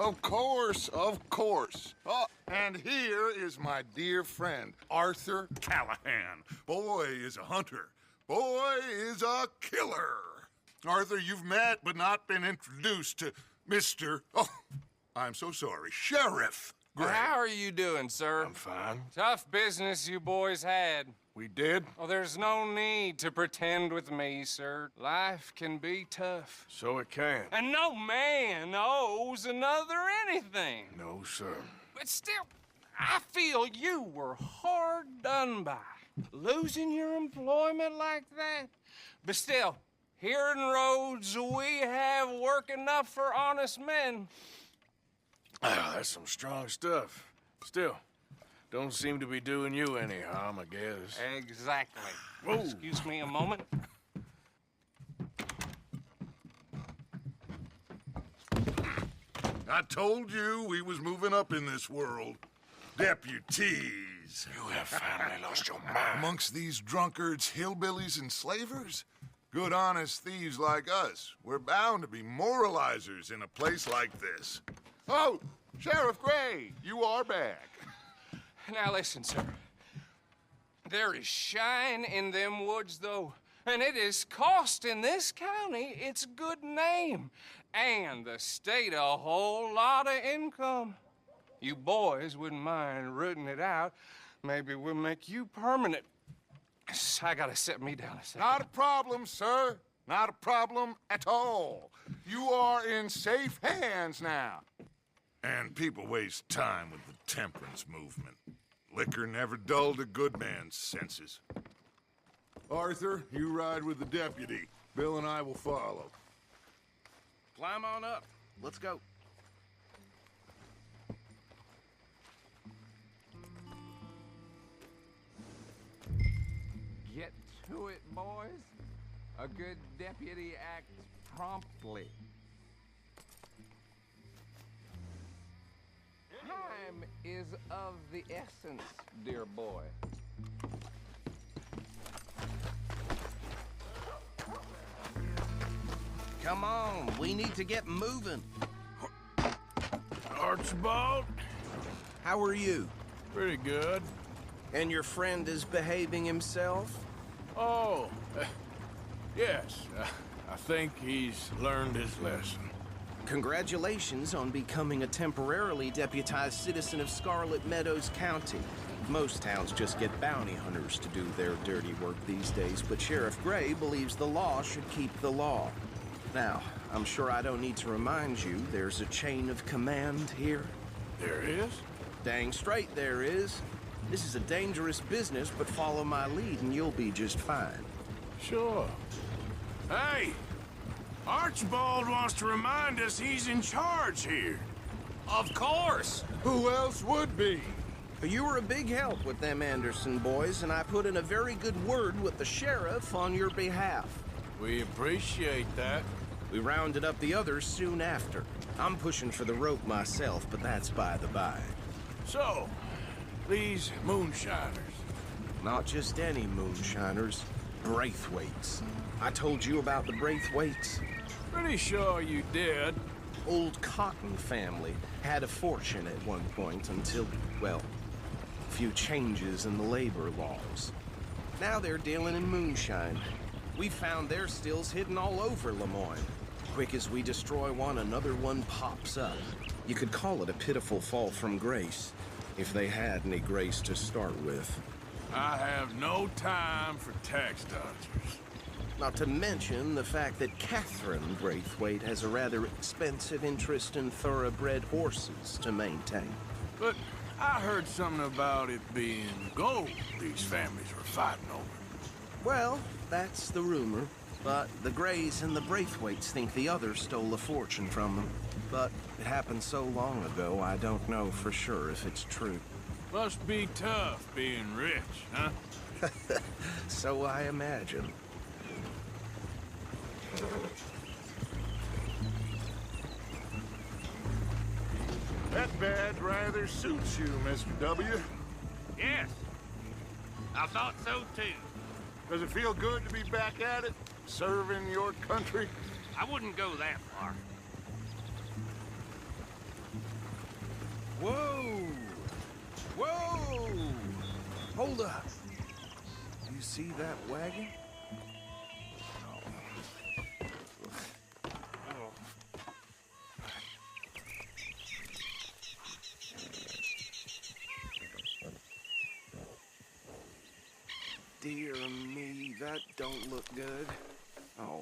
Of course, of course. Oh, and here is my dear friend, Arthur Callahan. Boy is a hunter. Boy is a killer. Arthur, you've met but not been introduced to Mr. Oh, I'm so sorry, Sheriff Gray. How are you doing, sir? I'm fine. Tough business you boys had. We did? Well, there's no need to pretend with me, sir. Life can be tough. So it can. And no man owes another anything. No, sir. But still, I feel you were hard done by. Losing your employment like that. But still, here in Rhodes, we have work enough for honest men. That's some strong stuff. Still, don't seem to be doing you any harm, I guess. Exactly. Whoa. Excuse me a moment. I told you we was moving up in this world. Deputies. You have finally lost your mind. Amongst these drunkards, hillbillies, and slavers? Good, honest thieves like us. We're bound to be moralizers in a place like this. Oh, Sheriff Gray, you are back. Now listen, sir. There is shine in them woods, though, and it is costing this county its good name and the state a whole lot of income. You boys wouldn't mind rooting it out. Maybe we'll make you permanent. I gotta sit me down a second. Not a problem, sir. Not a problem at all. You are in safe hands now. And people waste time with the temperance movement. Liquor never dulled a good man's senses. Arthur, you ride with the deputy. Bill and I will follow. Climb on up. Let's go. Get to it, boys. A good deputy acts promptly. Time is of the essence, dear boy. Come on, we need to get moving. Archibald? How are you? Pretty good. And your friend is behaving himself? Oh, yes. I think he's learned his lesson. Congratulations on becoming a temporarily deputized citizen of Scarlet Meadows County. Most towns just get bounty hunters to do their dirty work these days, but Sheriff Gray believes the law should keep the law. Now, I'm sure I don't need to remind you there's a chain of command here. There is? Dang straight there is. This is a dangerous business, but follow my lead and you'll be just fine. Sure. Hey! Archibald wants to remind us he's in charge here. Of course. Who else would be? You were a big help with them Anderson boys, and I put in a very good word with the sheriff on your behalf. We appreciate that. We rounded up the others soon after. I'm pushing for the rope myself, but that's by the by. So, these moonshiners. Not just any moonshiners, Braithwaites. I told you about the Braithwaites. Pretty sure you did. Old Cotton family had a fortune at one point until, well, a few changes in the labor laws. Now they're dealing in moonshine. We found their stills hidden all over Lemoyne. Quick as we destroy one, another one pops up. You could call it a pitiful fall from grace, if they had any grace to start with. I have no time for tax dodgers. Not to mention the fact that Catherine Braithwaite has a rather expensive interest in thoroughbred horses to maintain. But I heard something about it being gold these families were fighting over. Well, that's the rumor. But the Grays and the Braithwaites think the others stole a fortune from them. But it happened so long ago, I don't know for sure if it's true. Must be tough being rich, huh? So I imagine. That badge rather suits you, Mr. W. Yes. I thought so, too. Does it feel good to be back at it, serving your country? I wouldn't go that far. Hold up. You see that wagon? Dear me, that don't look good. Oh.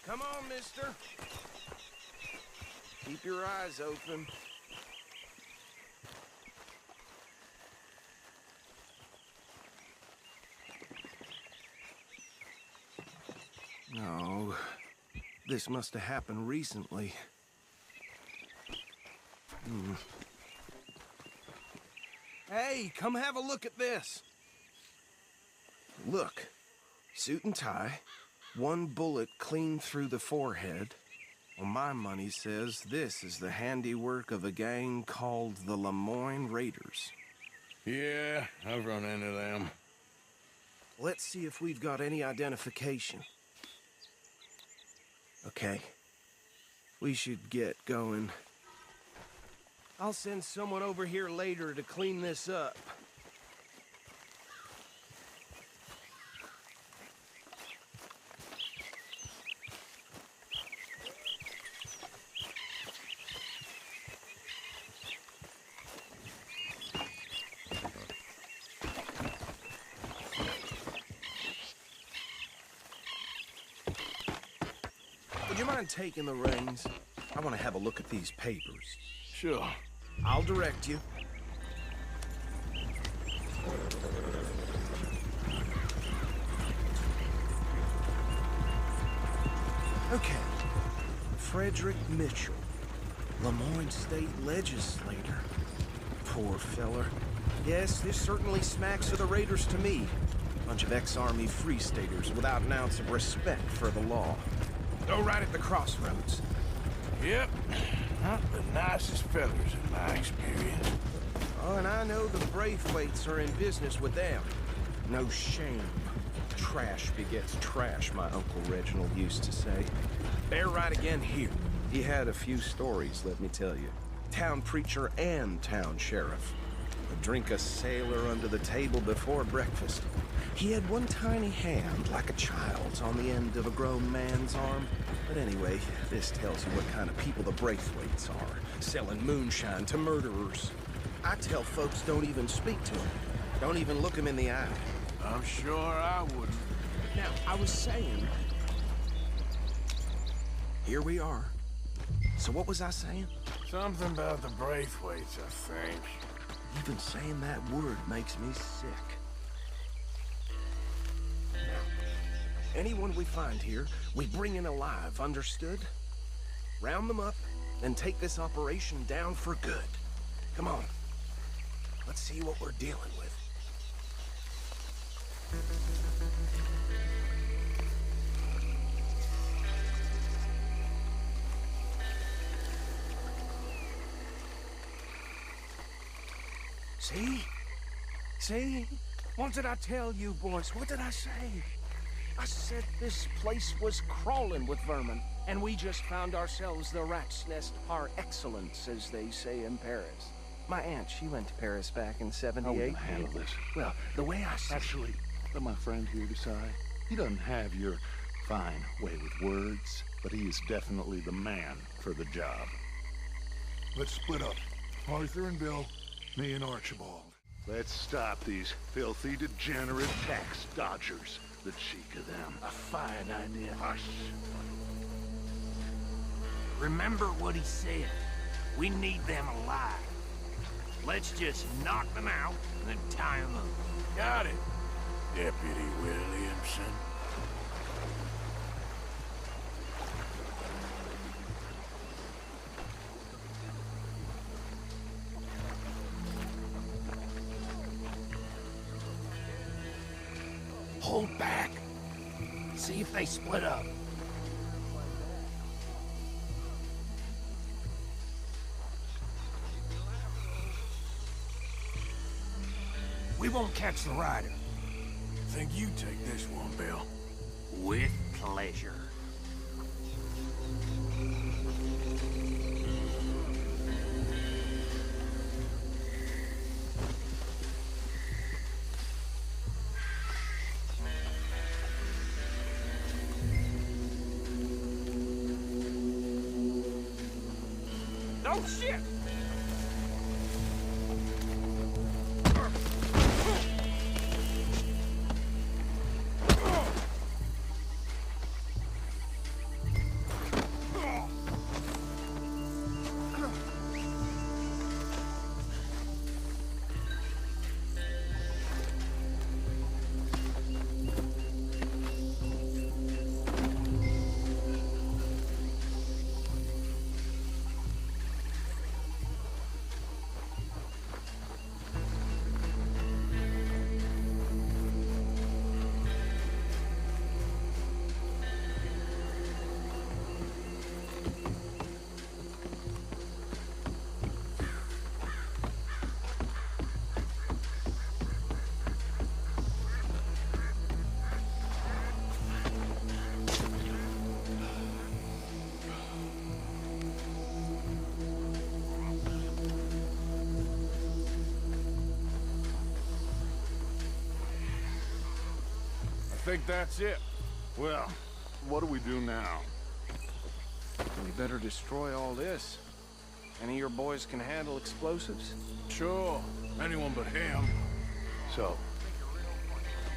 Come on, mister. Keep your eyes open. No. This must have happened recently. Hey, come have a look at this. Look, suit and tie, one bullet clean through the forehead. Well, my money says this is the handiwork of a gang called the Lemoyne Raiders. Yeah, I've run into them. Let's see if we've got any identification. Okay, we should get going. I'll send someone over here later to clean this up. Would you mind taking the reins? I want to have a look at these papers. Sure. I'll direct you. Okay. Frederick Mitchell, Lemoyne State Legislator. Poor feller. Yes, this certainly smacks of the Raiders to me. Bunch of ex-Army Free Staters without an ounce of respect for the law. Go right at the crossroads. Yep. Not the nicest fellas in my experience. Oh, and I know the Braithwaites are in business with them. No shame. Trash begets trash, my Uncle Reginald used to say. They're right again here. He had a few stories, let me tell you. Town preacher and town sheriff. Would drink a sailor under the table before breakfast. He had one tiny hand, like a child's, on the end of a grown man's arm. But anyway, this tells you what kind of people the Braithwaites are. Selling moonshine to murderers. I tell folks don't even speak to them. Don't even look them in the eye. I'm sure I wouldn't. Now, I was saying... Here we are. So what was I saying? Something about the Braithwaites, I think. Even saying that word makes me sick. Anyone we find here, we bring in alive, understood? Round them up, and take this operation down for good. Come on. Let's see what we're dealing with. See? See? What did I tell you, boys? What did I say? I said this place was crawling with vermin, and we just found ourselves the rat's nest par excellence, as they say in Paris. My aunt, she went to Paris back in '78. How will you handle this? Well, the way I see Actually, let my friend here decide. He doesn't have your fine way with words, but he is definitely the man for the job. Let's split up. Arthur and Bill, me and Archibald. Let's stop these filthy, degenerate tax dodgers. The cheek of them. A fine idea. Hush. Remember what he said. We need them alive. Let's just knock them out and then tie them up. Got it, Deputy Williamson. Hold back. See if they split up. We won't catch the rider. Think you take this one, Bill. With pleasure. Oh, shit! I think that's it. Well, what do we do now? We better destroy all this. Any of your boys can handle explosives? Sure. Anyone but him. So,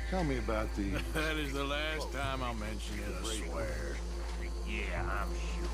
tell me about the... That is the last time I'll mention it, I swear. Yeah, I'm sure.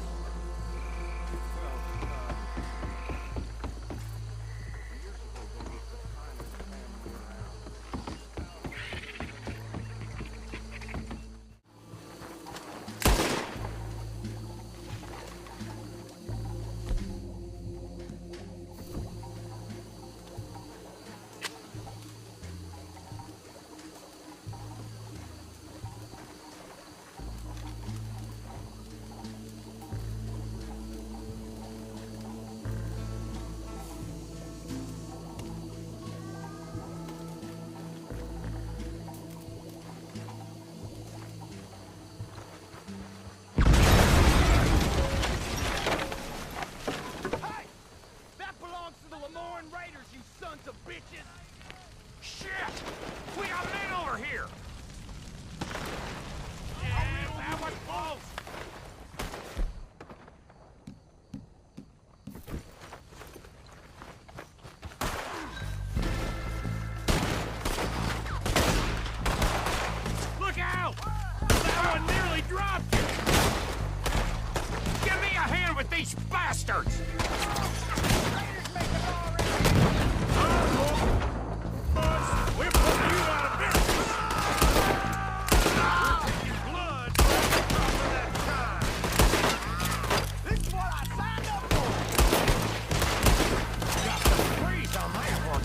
These bastards! We're putting you out of business! Blood for that time! This is what I signed up for! Got some freeze on that one!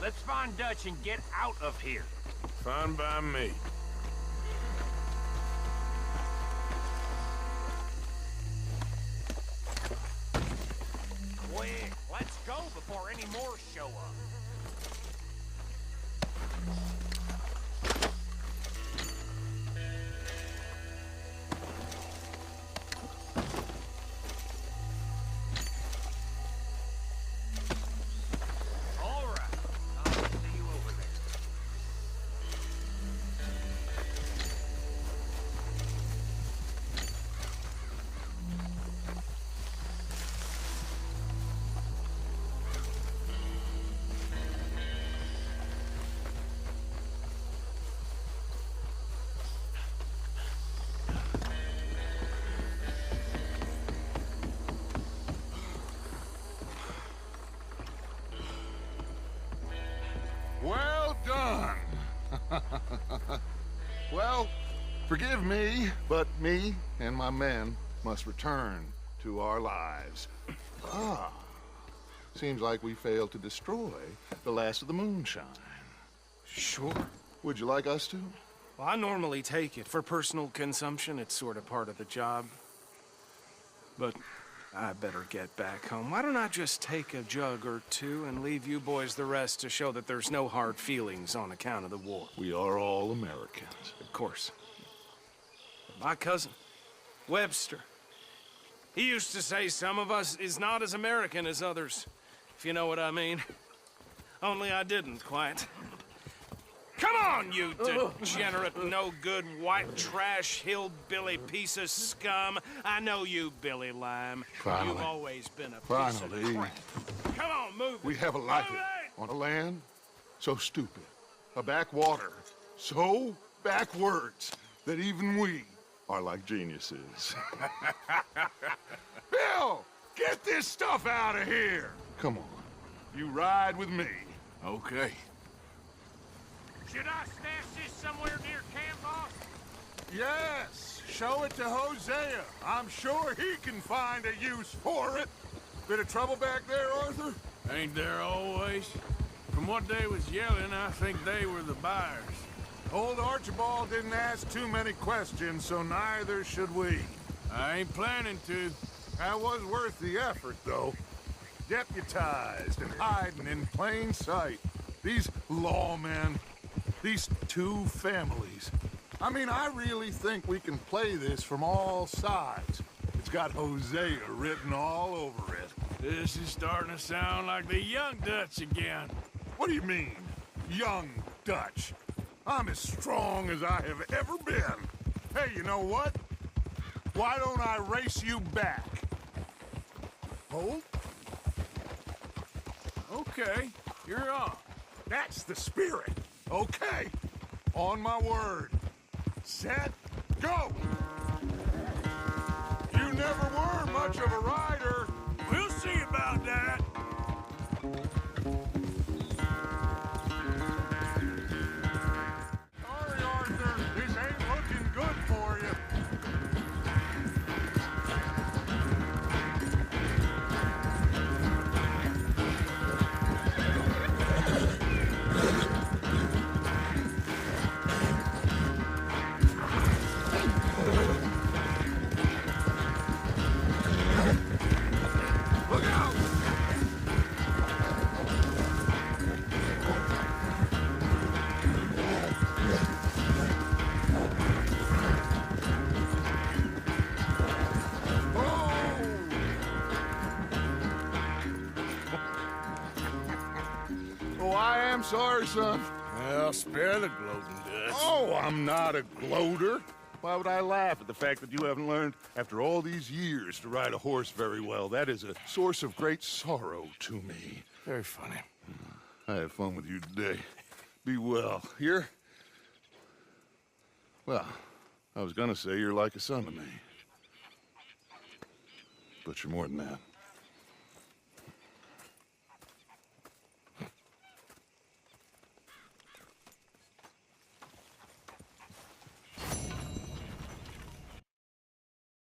Let's find Dutch and get out of here. Fine by me. Quick, let's go before any more show up. All right, I'll see you over there. Well done. Well, forgive me, but me and my men must return to our lives. Seems like we failed to destroy the last of the moonshine. Sure. Would you like us to? Well, I normally take it. For personal consumption, it's sort of part of the job. But I better get back home. Why don't I just take a jug or two and leave you boys the rest to show that there's no hard feelings on account of the war? We are all Americans. Of course. My cousin, Webster, he used to say some of us is not as American as others, if you know what I mean. Only I didn't quite. Come on, you degenerate, no-good, white trash, hillbilly piece of scum. I know you, Billy Lime. Finally. You've always been a piece Finally. of crap. Come on, move it. We have a life Move it! on a land so stupid, a backwater so backwards that even we are like geniuses. Bill, get this stuff out of here. Come on, you ride with me. Okay. Should I stash this somewhere near camp, boss? Yes, show it to Hosea. I'm sure he can find a use for it. Bit of trouble back there, Arthur? Ain't there always? From what they was yelling, I think they were the buyers. Old Archibald didn't ask too many questions, so neither should we. I ain't planning to. That was worth the effort, though. Deputized and hiding in plain sight. These lawmen, these two families. I mean, I really think we can play this from all sides. It's got Hosea written all over it. This is starting to sound like the young Dutch again. What do you mean, young Dutch? I'm as strong as I have ever been. Hey, you know what? Why don't I race you back? Hold. Okay, you're on. That's the spirit. Okay. On my word. Set, go! You never were much of a rider. We'll see about that. Sorry, Arthur. This ain't looking good for you. Look out! Oh, I am sorry, son. Well, spare the gloating, Dutch. Oh, I'm not a gloater. Why would I laugh at the fact that you haven't learned, after all these years, to ride a horse very well? That is a source of great sorrow to me. Very funny. I had fun with you today. Be well. Here? Well, I was gonna say you're like a son to me. But you're more than that.